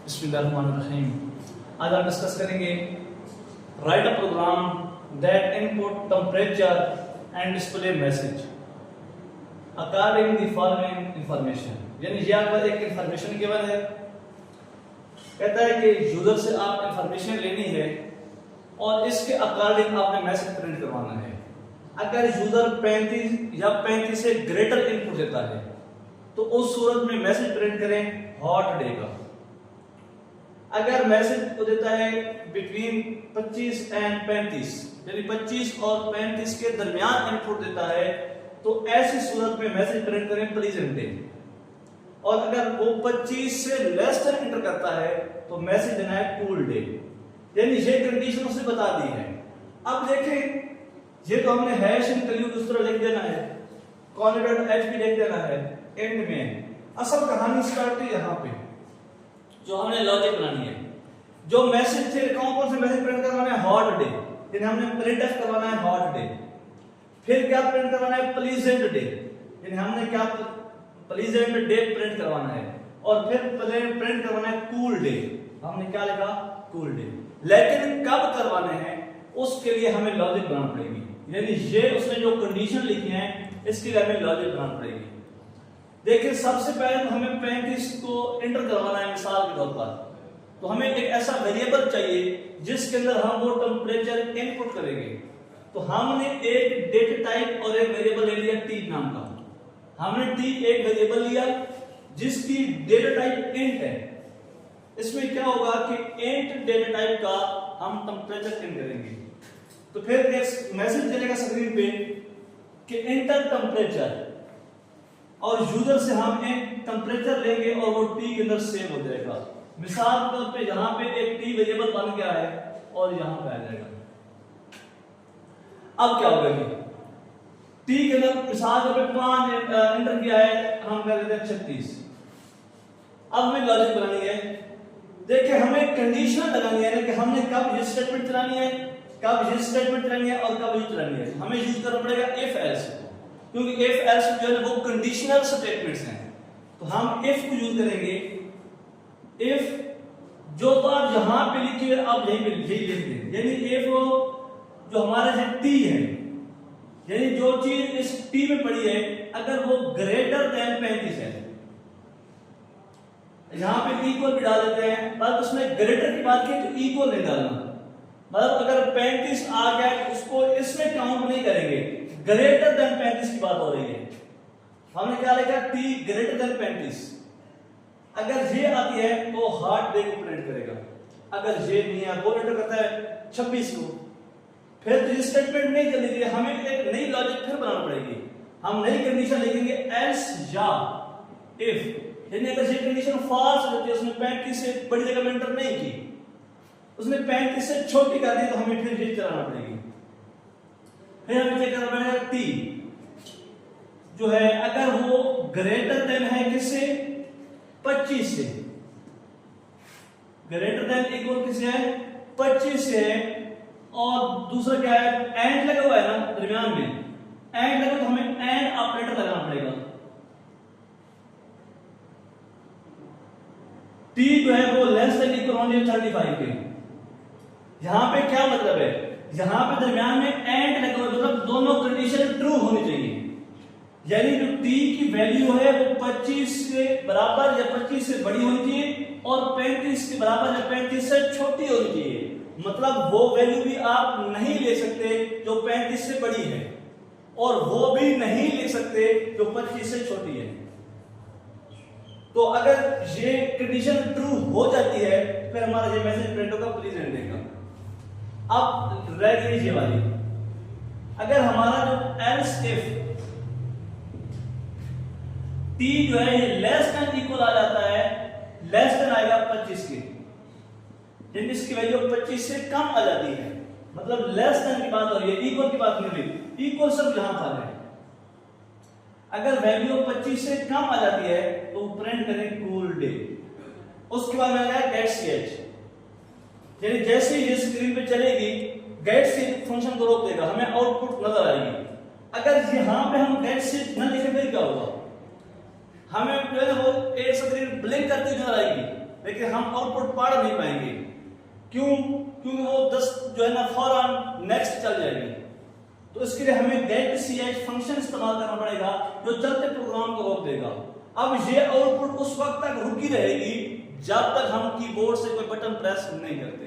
बिस्मिल्लाहिर्रहमानिर्रहीम। आज हम डिस्कस करेंगे write a program that input temperature and display message according the following information. यानी यहाँ पर एक इंफॉर्मेशन गिवन है, कहता है कि यूजर से आप इंफॉर्मेशन लेनी है और इसके अकॉर्डिंग आपने मैसेज प्रिंट करवाना है। अगर यूजर 35 या 35 से ग्रेटर इनपुट देता है तो उस सूरत में मैसेज प्रिंट करें हॉट डे का। अगर मैसेज को देता है बिटवीन 25 एंड 35 यानी 25 और 35 के दरमियान इनपुट देता है तो ऐसी सूरत में मैसेज प्रिंट करें प्लीजेंट डे। और अगर वो 25 से लेस देन एंटर करता है तो मैसेज देना है कूल डे। यानी ये कंडीशन उसे बता दी है। अब देखें, ये तो हमने हैश इंक्लूड उस तरह लिख देना है, कॉन्स्टेंट एच भी लिख देना है एंड में। असल कहानी स्टार्ट हुई यहाँ पे, जो हमने लॉजिक बनानी है। जो मैसेज थे कौन से मैसेज प्रिंट करवाना है हॉट डे, यानी हमने प्रिंट एफ करवाना है हॉट डे। फिर क्या प्रिंट करवाना है प्लीजेंट डे, यानी हमने क्या प्लीजेंट डे प्रिंट करवाना है। और फिर प्रिंट करवाना है कूल डे, हमने क्या लिखा कूल डे। लेकिन कब करवाने हैं उसके लिए हमें लॉजिक बनाना पड़ेगी। यानी ये उसने जो कंडीशन लिखी है इसके लिए हमें लॉजिक बनाना पड़ेगी। देखिए, सबसे पहले तो हमें 35 को एंटर करवाना है मिसाल के तौर पर, तो हमें एक ऐसा वेरिएबल चाहिए जिसके अंदर हम वो टेम्परेचर इनपुट करेंगे। तो हमने एक डेटा टाइप और एक वेरिएबल ले लिया टी नाम का। हमने टी एक वेरिएबल लिया जिसकी डेटा टाइप इंट है। इसमें क्या होगा कि इंट डेटा टाइप का हम टेम्परेचर इंट करेंगे। तो फिर एक मैसेज चलेगा स्क्रीन पे कि इंटर टेम्परेचर, और यूजर से हम एक टेम्परेचर लेंगे और वो टी के अंदर सेव हो जाएगा। मिसाल के तौर पे यहाँ पे एक टी वेरिएबल बन गया है और यहाँ पे आ जाएगा। अब क्या होगा कि टी के अंदर मिसाल के तौर पे 5 एंटर किया है, हम कर देते हैं 36। अब हमें लॉजिक बनानी है। देखिए, हमें कंडीशन लगानी है कि हमने कब ये स्टेटमेंट चलानी है, कब ये स्टेटमेंट चलानी है और कब ये चलानी है। हमें यूज करना पड़ेगा इफ एल्स, क्योंकि इफ एल्स जो है वो कंडीशनल स्टेटमेंट्स हैं। तो हम इफ को यूज करेंगे। इफ जो बात यहां पे लिखी है अब यही लिख दें। यानी इफ जो हमारा जो टी है, यानी जो चीज इस टी में पड़ी है, अगर वो ग्रेटर देन 35 है, यहां पे इक्वल भी डाल देते हैं, पर उसमें ग्रेटर की बात की तो इक्वल नहीं डालना। मतलब अगर 35 आ गया तो उसको इसमें काउंट नहीं करेंगे, ग्रेटर देन 35 की बात हो रही है। हमने क्या लिखा टी ग्रेटर देन 35। अगर ये आती है तो हॉट डे को प्रिंट करेगा। अगर ये नहीं है वो एंटर करता है 26 को, फिर तो ये स्टेटमेंट नहीं चलेगी। हमें एक नई लॉजिक फिर बनाना पड़ेगी। हम नई कंडीशन लिखेंगे एल्स या इफ। यानी अगर ये कंडीशन फॉल्स होती है, उसने 35 से बड़ी जगह में एंटर नहीं की, उसने 35 से छोटी कर दी, तो हमें फिर ये चलाना पड़ेगी। फिर हमें चेक करना पड़ेगा टी जो है अगर वो ग्रेटर देन है किससे 25 से, ग्रेटर देन इक्वल किससे है 25 से है। और दूसरा क्या है एंड लगा हुआ है ना दरमियान में, एंड लगा तो हमें एंड ऑपरेटर लगाना पड़ेगा। टी जो है वो लेस देन इक्वल ओनली 35 के। यहां पे क्या मतलब है, यहां पे दरमियान में एंड लगा हुआ, मतलब दोनों कंडीशन ट्रू होनी चाहिए। यानी जो टी की वैल्यू है वो 25 से बराबर या 25 से बड़ी होनी चाहिए और 35 के बराबर या 35 से छोटी होनी चाहिए। मतलब वो वैल्यू भी आप नहीं ले सकते जो 35 से बड़ी है, और वो भी नहीं ले सकते जो 25 से छोटी है। तो अगर ये कंडीशन ट्रू हो जाती है फिर हमारा ये मैसेज प्रिंट होगा प्लीजेंट डे का। अब रह गई ये वाली, अगर हमारा जो एल्स इफ टी जो है ये लेस देन इक्वल आ जाता है, लेस देन आएगा 25 के, यानी इसकी वैल्यू 25 से कम आ जाती है, मतलब लेस देन की बात हो रही है, इक्वल की बात नहीं हो रही। इक्वल सब यहां था है। अगर वैल्यू 25 से कम आ जाती है तो प्रिंट करें कूल डे। उसके बाद में आएगा गेट ch, यानी जैसे ही ये स्क्रीन पे चलेगी गेट ch फंक्शन को रोक देगा, हमें आउटपुट नजर आएगी। अगर यहां पे हम गेट ch न लिखे फिर क्या होगा, हमें जो है वो एक स्क्रीन ब्लिंक करती नजर आएगी। लेकिन हम आउटपुट पढ़ नहीं पाएंगे। क्यों? क्योंकि वो 10 जो है ना फौरन नेक्स्ट चल जाएगी। तो इसके लिए हमें get फंक्शन इस्तेमाल करना पड़ेगा जो चलते प्रोग्राम को रोक देगा। अब ये आउटपुट उस वक्त तक रुकी रहेगी जब तक हम कीबोर्ड से कोई बटन प्रेस नहीं करते।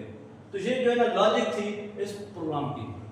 तो ये जो है ना लॉजिक थी इस प्रोग्राम की।